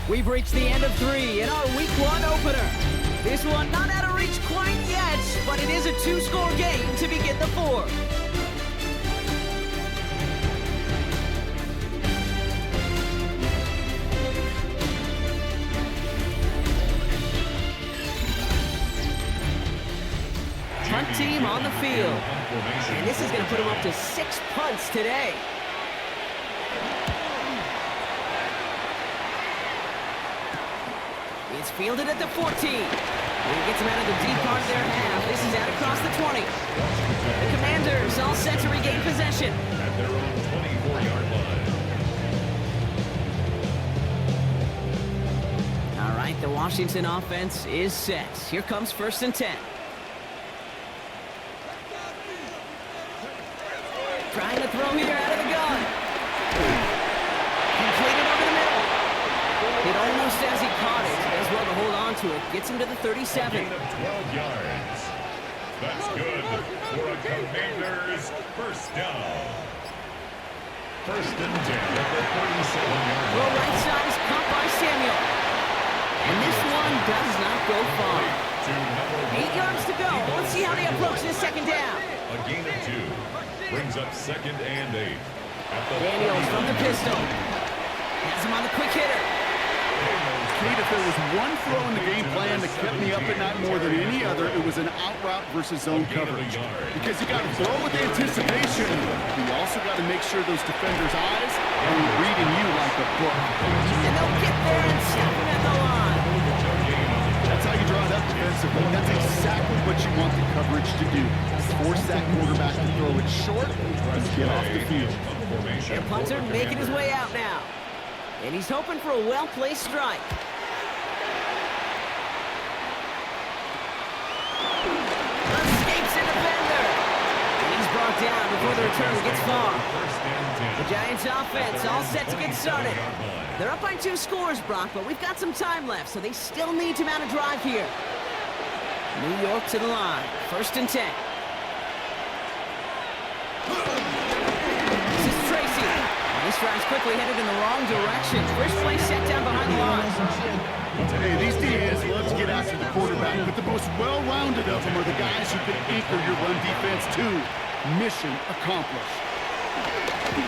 We've reached the end of 3 in our week 1 opener. This one not out of reach quite yet, but it is a 2-score game to begin the 4th. Punt team on the field. And this is going to put them up to 6 punts today. It's fielded at the 14. And he gets him out of the deep part of their half. This is out across the 20. The Commanders all set to regain possession. At their own 24-yard line. All right, the Washington offense is set. Here comes 1st and 10. Trying to throw here out of the gun. Completed over the middle. It almost as he caught it. As well to hold on to it. Gets him to the 37. A gain of 12 yards. That's good for a Commanders 1st down. 1st and 10 at the 37-yard Well, line. right side is caught by Samuel. And this one does not go far. 8 yards to go. Let's see how they approach this 2nd down. A gain of 2 brings up 2nd and 8. At the Daniels from the pistol. Has him on the quick hitter. Kate, if there was one throw in the game plan that kept me up at night more than any other, it was an out route versus zone coverage. Because you got to throw with anticipation, but you also got to make sure those defenders' eyes are reading you like a book. And they'll get there and stop him at the line. That's how you draw it up defensively. That's exactly what you want the coverage to do. Force that quarterback to throw it short and get off the field. Their punter making his way out now. And he's hoping for a well-placed strike. Escapes a defender. And he's brought down before the return gets far. The Giants offense all set to get started. They're up by 2 scores, Brock, but we've got some time left, so they still need to mount a drive here. New York to the line. 1st and 10. This is Tracy. This drive's quickly headed in the wrong direction. First play set down behind the line. Hey, these DNs love to get after the quarterback, but the most well-rounded of them are the guys who can anchor your run defense too. Mission accomplished. He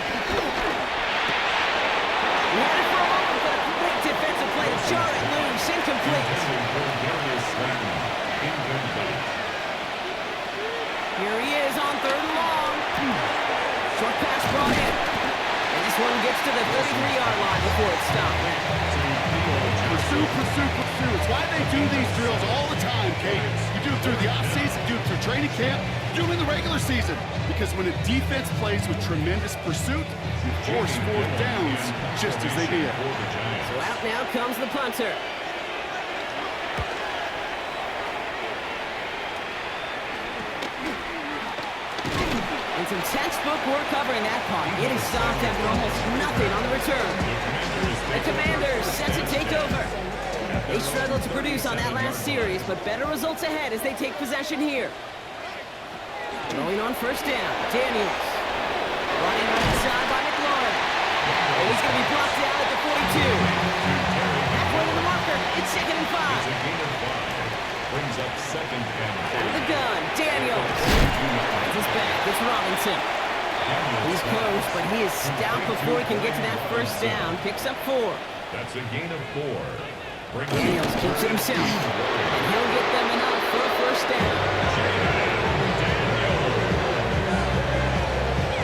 had it for a moment, but a great defensive play to jar it loose. Incomplete. Here he is on 3rd and long. Short pass brought in. And this one gets to the 33-yard line before it's stopped. Pursue, pursue, pursue. It's why they do these drills all the time, Kate. You do it through the offseason, do it through training camp, do it in the regular season. Because when a defense plays with tremendous pursuit, you force 4th downs just as they did. So out now comes the punter. And some textbook work covering that punt. It is stopped after almost nothing on the return. The Commanders set to take over. They struggled to produce on that last series, but better results ahead as they take possession here. Going on 1st down, Daniels. Running right side by McLaurin. And he's going to be blocked down at the 42. Halfway to the marker, it's 2nd and 5. Brings up 2nd and 4. Out of the gun, Daniels. Finds his back, it's Robinson. He's close, but he is stout before he can get to that 1st down. Picks up 4. That's a gain of 4. Daniels keeps it himself, and he'll get them enough for a first down.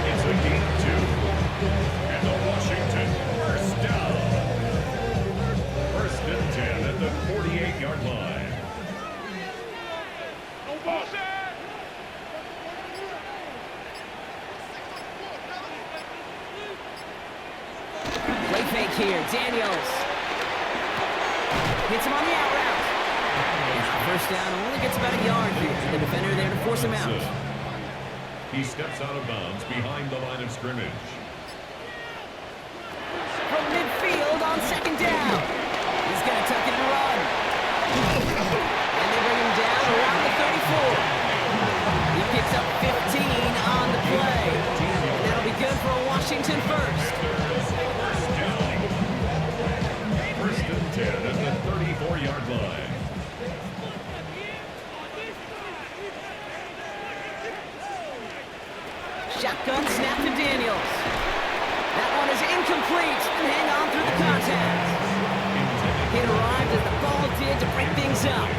It's a gain of 2. And the Washington first down. First and 10 at the 48-yard line. Play fake here, Daniels. Hits him on the out route. And first down, only gets about a yard here. The defender there to force him out. He steps out of bounds behind the line of scrimmage. From midfield on second down. He's going to tuck it and run. And they bring him down around the 34. He picks up 15 on the play. And that'll be good for a Washington first. First and 10 at the 34-yard line. Shotgun snap to Daniels. That one is incomplete. And hang on through the contact. It arrived as the ball did to break things up.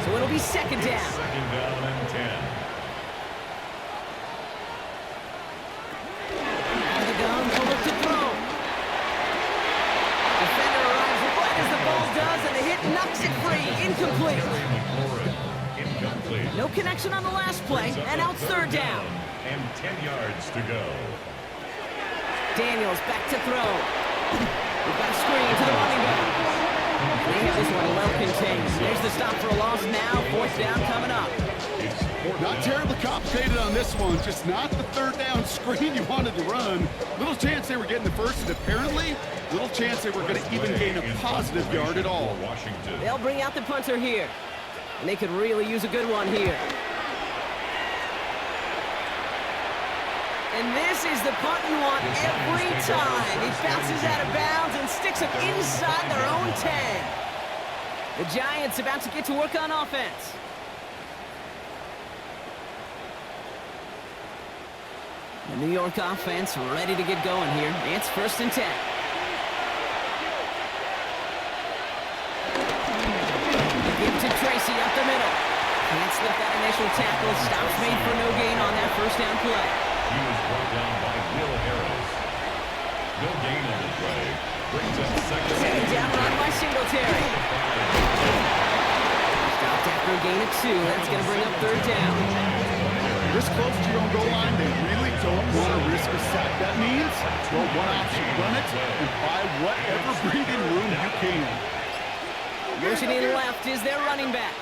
So it'll be second down. Second down and 10. Out of the gun, we'll look to throw. Defender arrives right as the ball does, and the hit knocks it free. Incomplete. Incomplete. No connection on the last play, and out third down. And 10 yards to go. Daniels back to throw. We've got a screen to the running back. And they have this one well contained. There's the stop for a loss now. Fourth down coming up. Not terribly complicated on this one, just not the third down screen you wanted to run. Little chance they were getting the first, and apparently little chance they were going to even gain a positive yard at all. Washington. They'll bring out the punter here. And they could really use a good one here. And this is the punt you want every time. He bounces out of bounds and sticks it inside their own 10. The Giants about to get to work on offense. The New York offense ready to get going here. It's first and 10. Give to Tracy up the middle. Can't slip that initial tackle. Stops made for no gain on that first down play. He was brought down by Will Harris. No gain on the play. Brings up second down run by Singletary. Stopped after a gain of 2. That's going to bring up third down. This close to your own goal line, they really don't want to risk a sack. That means go one option, run it, and buy whatever breathing room you can. Motioning left is their running back.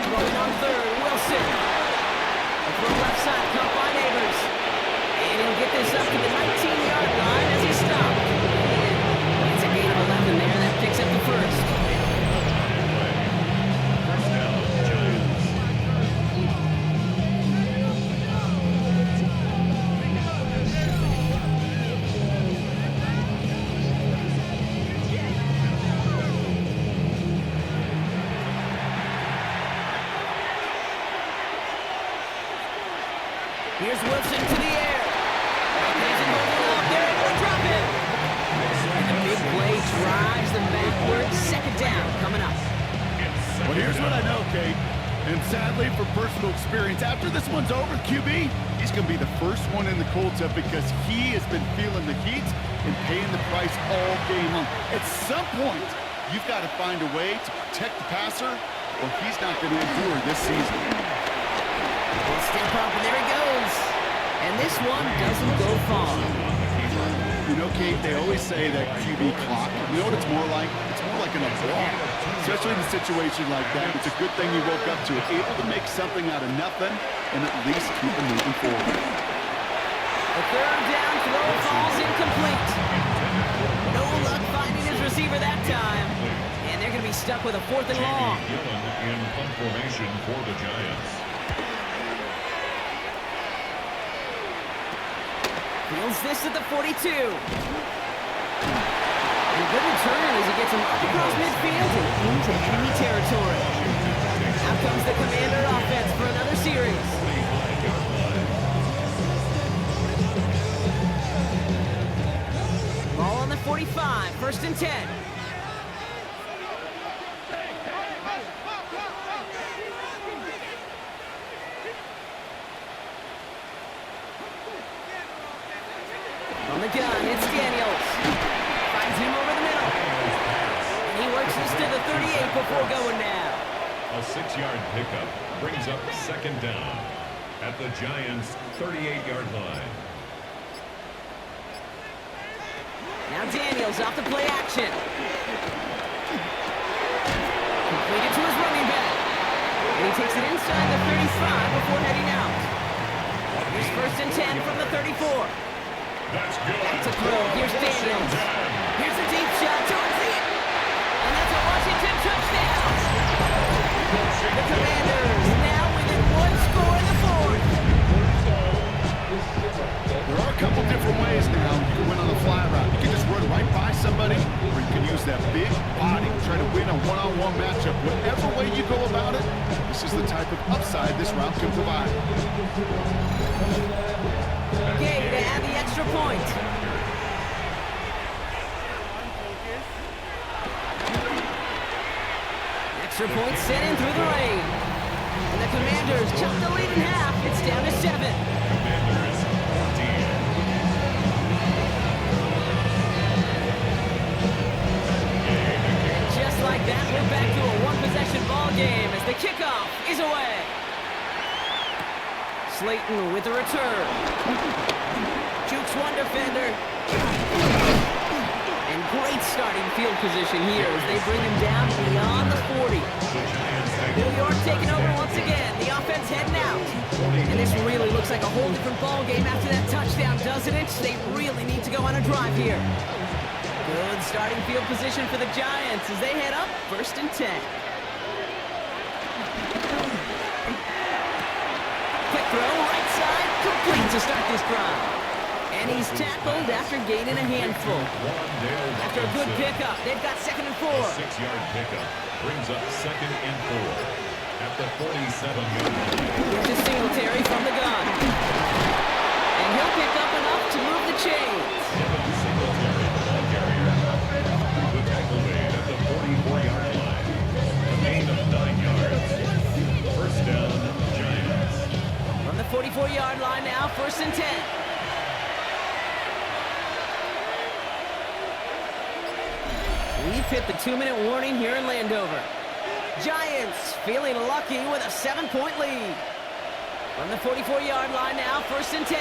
Throwing on third, Wilson. From left side, caught by Neighbors. And he'll get this up to the 19-yard line as he stopped. It's a gain of 11 there. That picks up the first. First down, Giants. Here's Wilson to the air. He's moving up. They're able to drop him. And the big play drives them backwards. Second down coming up. Well, here's what I know, Kate. And sadly, from personal experience, after this one's over, QB, he's going to be the first one in the cold tub because he has been feeling the heat and paying the price all game long. At some point, you've got to find a way to protect the passer, or he's not going to endure this season. He'll step up, and there he goes. And this one doesn't go far. You know, Kate, they always say that QB clock. You know what it's more like? It's more like an applause. Especially in a situation like that. It's a good thing you woke up to it. Able to make something out of nothing and at least keep it moving forward. The third down throw falls incomplete. No luck finding his receiver that time. And they're going to be stuck with a fourth and long. Gillen in punt formation for the Giants. Fields this at the 42. And good return as he gets him up across midfield and into enemy territory. Out comes the Commander offense for another series. Ball on the 45, first and 10. On the gun, it's Daniels. Finds him over the middle. And he works this to the 38 before going down. A 6-yard pickup brings up second down at the Giants' 38-yard line. Now Daniels off the play action. Completed to his running back. And he takes it inside the 35 before heading out. Here's first and 10 from the 34. That's good. That's a throw. Here's Daniels. Here's a deep shot towards the end. And that's a Washington touchdown. The Commanders now within one score in the fourth. There are a couple different ways now you can win on the fly route. You can just run right by somebody, or you can use that big body to try to win a one-on-one matchup. Whatever way you go about it, this is the type of upside this route can provide. Gay to add the extra point. Extra point set in through the rain. And the Commanders chop the lead in half. It's down to 7. Commanders 14. Just like that, we're back to a one-possession ball game as the kickoff is away. Slayton with the return. Jukes one defender. And great starting field position here as they bring him down beyond the 40. New York taking over once again. The offense heading out. And this really looks like a whole different ball game after that touchdown, doesn't it? They really need to go on a drive here. Good starting field position for the Giants as they head up first and 10. Quick throw, right side, complete to start this drive. And he's tackled after gaining a handful. After a good pickup, they've got second and 4. A 6-yard pickup brings up second and 4 at the 47-yard line. Here's a Singletary from the gun. And he'll pick up enough to move the chains. Singletary, ball carrier. The tackle made at the 44-yard line. A gain of 9 yards. First down, Giants. From the 44-yard line now, first and 10. We've hit the 2-minute warning here in Landover. Giants feeling lucky with a 7-point lead. From the 44-yard line now, first and 10.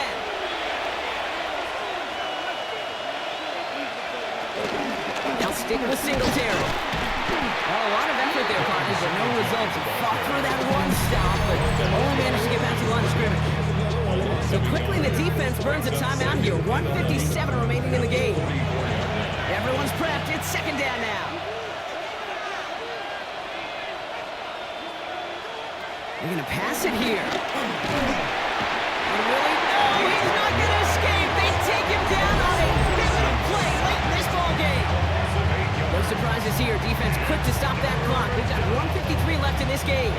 Now stick with Singletary. Well, a lot of effort there, partners, but no results. Fought through that one stop, but only managed to get back to the line of scrimmage. So quickly the defense burns a timeout here. 1:57 remaining in the game. Everyone's prepped. It's second down now. They're going to pass it here. And really? No, he's not going to escape. They take him down on a pivotal play late in this ball game. No surprises here. Defense quick to stop that clock. We've got 1:53 left in this game.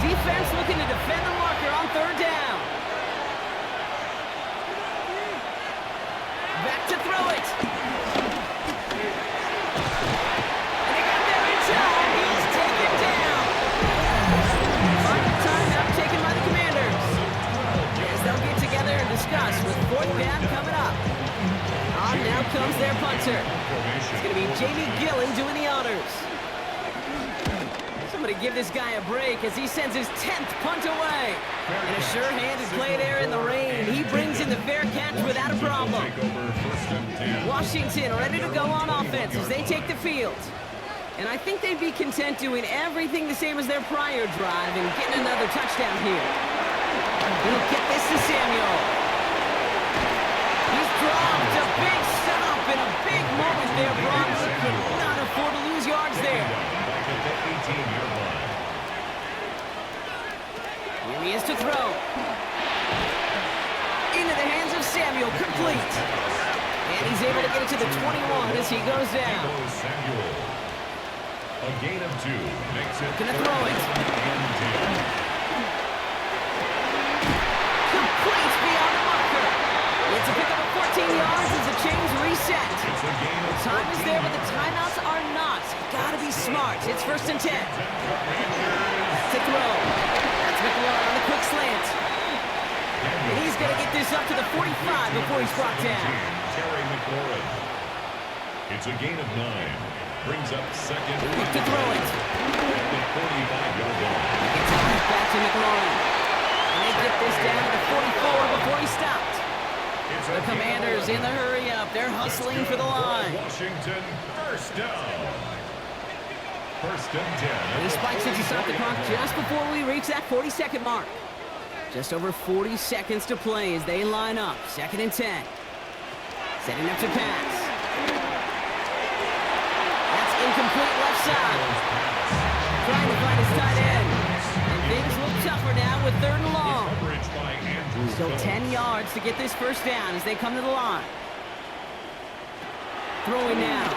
Defense looking to defend the marker on third down. Back to throw it. With fourth down coming up. On now comes their punter. It's going to be Jamie Gillen doing the honors. Somebody give this guy a break as he sends his 10th punt away. And a sure-handed play there in the rain. He brings in the fair catch without a problem. Washington ready to go on offense as they take the field. And I think they'd be content doing everything the same as their prior drive and getting another touchdown here. He'll get this to Samuel. Dropped a big stop in a big moment there, Brock. Could not afford to lose yards there. Back at the 18-yard line. Here he is to throw. Into the hands of Samuel, complete. And he's able to get it to the 21 as he goes down. Samuel. A gain of 2 makes it. Gonna throw it. Complete beyond the marker. It's a pickup of 14 yards as the chains reset. Time is there, but the timeouts are not. Gotta be smart. It's first and 10. To throw. That's McLaurin on the quick slant. And he's going to get this up to the 45 before he's brought down. Terry McLaurin. It's a gain of 9. Brings up second. Quick to throw it. At the 45-yard line. It's back to McLaurin. And they get this down to the 44 before he stopped. The Commanders in the hurry-up. They're hustling for the line. Washington, first down. First and 10. And he spikes it to stop the clock just before we reach that 40-second mark. Just over 40 seconds to play as they line up. Second and 10. Setting up to pass. That's incomplete left side. Trying to find his tight end. And things look tougher now with 3rd and long. Coverage by Andrew Still Phillips. 10 yards to get this first down as they come to the line. Throwing now.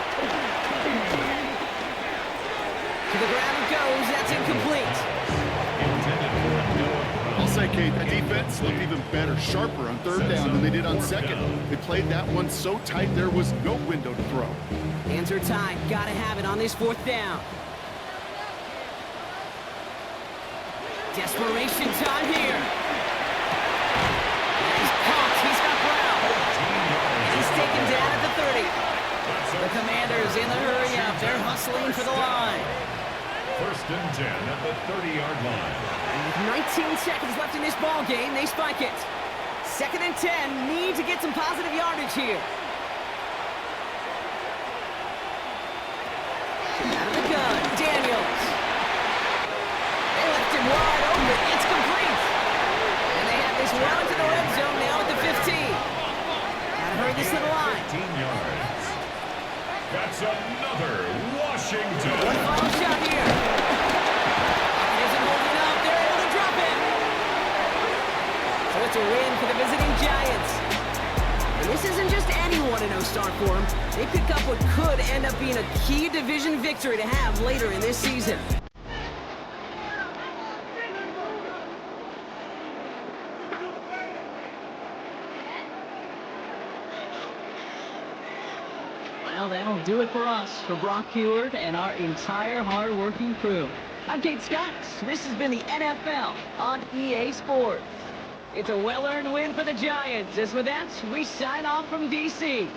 To the ground it goes. That's incomplete. Intended for a no. I'll say, Kate, that defense looked even better, sharper on 3rd down than they did on 2nd. They played that one so tight there was no window to throw. Hands are tied. Gotta have it on this 4th down. Desperation time here. He's caught. He's got Brown. He's taken down at the 30. The Commanders in the hurry-up. They're hustling for the line. First and 10 at the 30-yard line. And with 19 seconds left in this ball game, they spike it. 2nd and 10. Need to get some positive yardage here. Out of the gun, Daniels. They left him wide open. It's complete. And they have this well into the red zone now at the 15. Gotta hurry this to the line. 15 yards. That's another Washington. One final shot here. It isn't holding up. They're able to drop it. So it's a win for the visiting Giants. And this isn't just anyone in start for them. They pick up what could end up being a key division victory to have later in this season. Well, that'll do it for us, for Brock Heward and our entire hard-working crew. I'm Kate Scott. This has been the NFL on EA Sports. It's a well-earned win for the Giants. As with that, we sign off from D.C.